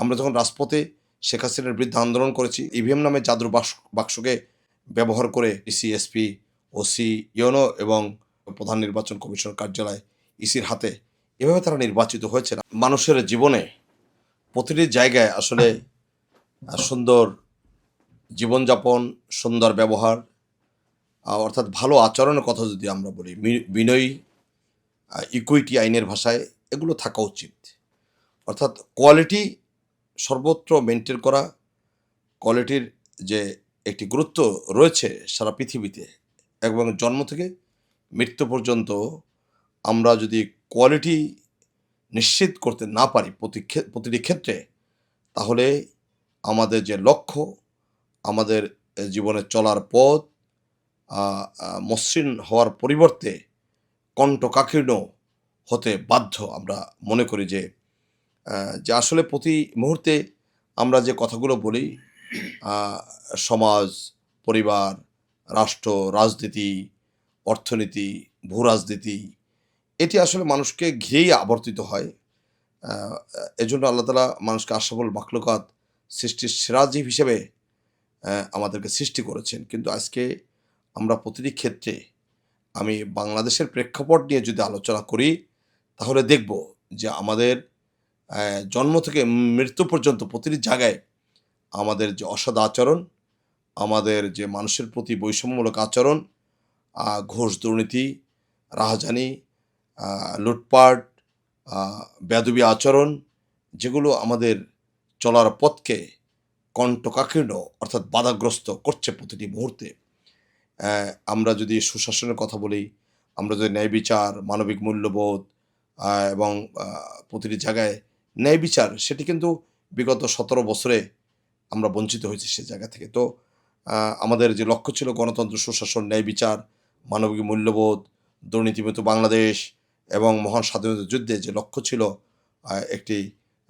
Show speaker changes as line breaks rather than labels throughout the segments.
আমরা যখন রাজপথে শেখ হাসিনার বিরুদ্ধে আন্দোলন করেছি, ইভিএম নামে জাদুর বাক্সকে ব্যবহার করে ইসি, এসপি, ওসি, ইউনো এবং প্রধান নির্বাচন কমিশন কার্যালয় ইসির হাতে এভাবে তারা নির্বাচিত হয়েছে। মানুষের জীবনে প্রতিটি জায়গায় আসলে সুন্দর জীবনযাপন, সুন্দর ব্যবহার, অর্থাৎ ভালো আচরণের কথা যদি আমরা বলি, বিনয়ী, ইকুইটি আইনের ভাষায় এগুলো থাকা উচিত। অর্থাৎ কোয়ালিটি সর্বত্র মেনটেন করা, কোয়ালিটির যে একটি গুরুত্ব রয়েছে সারা পৃথিবীতে, এবং জন্ম থেকে মৃত্যু পর্যন্ত আমরা যদি কোয়ালিটি নিশ্চিত করতে না পারি প্রতিটি ক্ষেত্রে, তাহলে আমাদের যে লক্ষ্য, আমাদের জীবনে চলার পথ মসৃণ হওয়ার পরিবর্তে কণ্টকাকীর্ণ হতে বাধ্য। আমরা মনে করি যে আসলে প্রতি মুহূর্তে আমরা যে কথাগুলো বলি, সমাজ, পরিবার, রাষ্ট্র, রাজনীতি, অর্থনীতি, ভূ রাজনীতি, এটি আসলে মানুষকে ঘিরেই আবর্তিত হয়। এজন্য আল্লাহ তাআলা মানুষকে আশরাফুল মাখলুকাত, সৃষ্টির সেরা জীব হিসেবে আমাদেরকে সৃষ্টি করেছেন। কিন্তু আজকে আমরা প্রতিটি ক্ষেত্রে, আমি বাংলাদেশের প্রেক্ষাপট নিয়ে যদি আলোচনা করি, তাহলে দেখব যে আমাদের জন্ম থেকে মৃত্যু পর্যন্ত প্রতিটি জায়গায় আমাদের যে অসৎ আচরণ, আমাদের যে মানুষের প্রতি বৈষম্যমূলক আচরণ, ঘুষ, দুর্নীতি, রাহাজানি, লুটপাট, বেয়াদবি আচরণ, যেগুলো আমাদের চলার পথকে কণ্টকাকীর্ণ অর্থাৎ বাধাগ্রস্ত করছে প্রতিটি মুহূর্তে। আমরা যদি সুশাসনের কথা বলি, আমরা যদি ন্যায় বিচার, মানবিক মূল্যবোধ এবং প্রতিটি জায়গায় ন্যায় বিচার, সেটি কিন্তু বিগত 17 বছরে আমরা বঞ্চিত হয়েছি সে জায়গা থেকে। তো আমাদের যে লক্ষ্য ছিল গণতন্ত্র, সুশাসন, ন্যায় বিচার, মানবিক মূল্যবোধ, দুর্নীতিমুক্ত বাংলাদেশ এবং মহান স্বাধীনতা যুদ্ধে যে লক্ষ্য ছিল একটি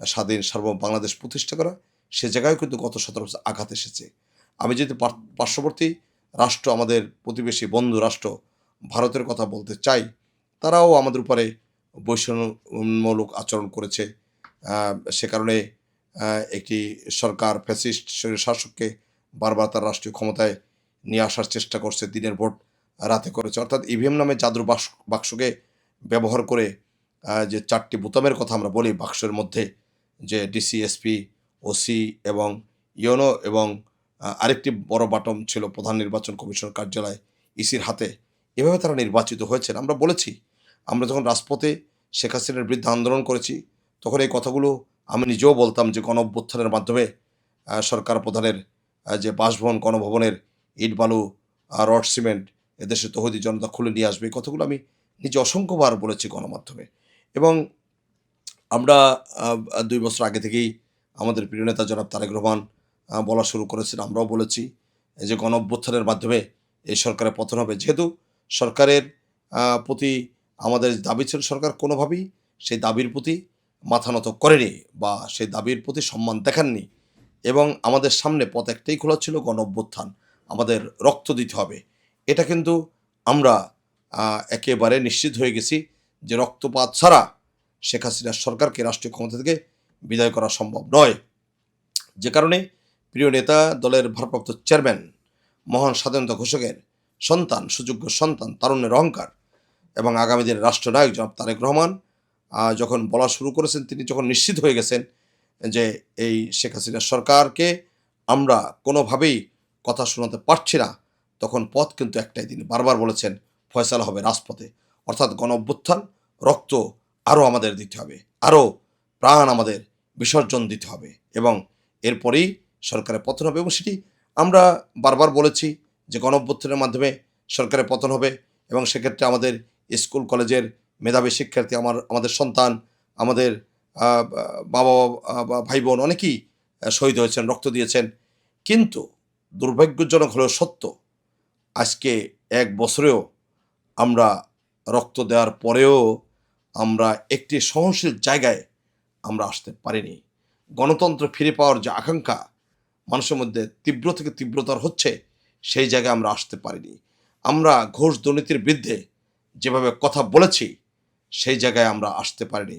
স্বাধীন সার্বভৌম বাংলাদেশ প্রতিষ্ঠা করা, সে জায়গায় কিন্তু গত 17 বছর আঘাত এসেছে। আমি যদি পার্শ্ববর্তী রাষ্ট্র, আমাদের প্রতিবেশী বন্ধু রাষ্ট্র ভারতের কথা বলতে চাই, তারাও আমাদের উপরে বৈষম্যমূলক আচরণ করেছে। সে কারণে একটি সরকার ফ্যাসিস্ট শাসককে বারবার তার রাষ্ট্রীয় ক্ষমতায় নিয়ে আসার চেষ্টা করছে, দিনের ভোট রাতে করেছে। অর্থাৎ ইভিএম নামে জাদুর বাক্সকে ব্যবহার করে যে 4টি বোতামের কথা আমরা বলি বাক্সের মধ্যে, যে ডিসি, এসপি, ওসি এবং ইউনো এবং আরেকটি বড় বাটন ছিল প্রধান নির্বাচন কমিশন কার্যালয় ইসির হাতে, এভাবে তারা নির্বাচিত হয়েছেন। আমরা বলেছি, আমরা যখন রাজপথে শেখ হাসিনার বিরুদ্ধে আন্দোলন করেছি, তখন এই কথাগুলো আমি নিজেও বলতাম যে গণ-অভ্যুত্থানের মাধ্যমে সরকার প্রধানের যে বাসভবন, গণভবনের ইট, বালু, রড, সিমেন্ট এদেশে তৌহিদি জনতা খুলে নিয়ে আসবে, এই কথাগুলো আমি নিজে অসংখ্যবার বলেছি গণমাধ্যমে। এবং আমরা 2 বছর আগে থেকেই আমাদের প্রিয় নেতা জনাব তারেক রহমান বলা শুরু করেছেন, আমরাও বলেছি যে গণ-অভ্যুত্থানের মাধ্যমে এই সরকারের পতন হবে। যেহেতু সরকারের প্রতি আমাদের দাবি ছিল, সরকার কোনোভাবেই সেই দাবির প্রতি মাথা নত করেনি বা সেই দাবির প্রতি সম্মান দেখাননি, এবং আমাদের সামনে পথ একটাই খোলা ছিল, গণ-অভ্যুত্থান। আমাদের রক্ত দিতে হবে। এটা কিন্তু আমরা একেবারে নিশ্চিত হয়ে গেছি যে রক্তপাত ছাড়া শেখ হাসিনার সরকারকে রাষ্ট্রীয় ক্ষমতা থেকে বিদায় করা সম্ভব নয়। যে কারণে প্রিয় নেতা, দলের ভারপ্রাপ্ত চেয়ারম্যান, মহান স্বাধীনতা ঘোষকের সন্তান, সুযোগ্য সন্তান, তারুণ্যের অহংকার এবং আগামী দিনের রাষ্ট্রনায়ক জনাব তারেক রহমান যখন বলা শুরু করেছেন, তিনি যখন নিশ্চিত হয়ে গেছেন যে এই শেখ হাসিনার সরকারকে আমরা কোনোভাবেই কথা শোনাতে পারছি না, তখন পথ কিন্তু একটাই, তিনি বারবার বলেছেন, ফয়সালা হবে রাজপথে। অর্থাৎ গণ-অভ্যুত্থান, রক্ত আরও আমাদের দিতে হবে, আরও প্রাণ আমাদের বিসর্জন দিতে হবে, এবং এরপরেই সরকারের পতন হবে। এবং সেটি আমরা বারবার বলেছি যে গণ-অভ্যুত্থানের মাধ্যমে সরকারের পতন হবে, এবং সেক্ষেত্রে আমাদের স্কুল কলেজের মেধাবী শিক্ষার্থী, আমাদের সন্তান, আমাদের বাবা, ভাই বোন অনেকেই শহীদ হয়েছেন, রক্ত দিয়েছেন। কিন্তু দুর্ভাগ্যজনক হলেও সত্য, আজকে 1 বছরেও আমরা রক্ত দেওয়ার পরেও আমরা একটি সহনশীল জায়গায় আমরা আসতে পারিনি। গণতন্ত্র ফিরে পাওয়ার যে আকাঙ্ক্ষা মানুষের মধ্যে তীব্র থেকে তীব্রতর হচ্ছে, সেই জায়গায় আমরা আসতে পারিনি। আমরা ঘুষ, দুর্নীতির বিরুদ্ধে যেভাবে কথা বলেছি, সেই জায়গায় আমরা আসতে পারিনি।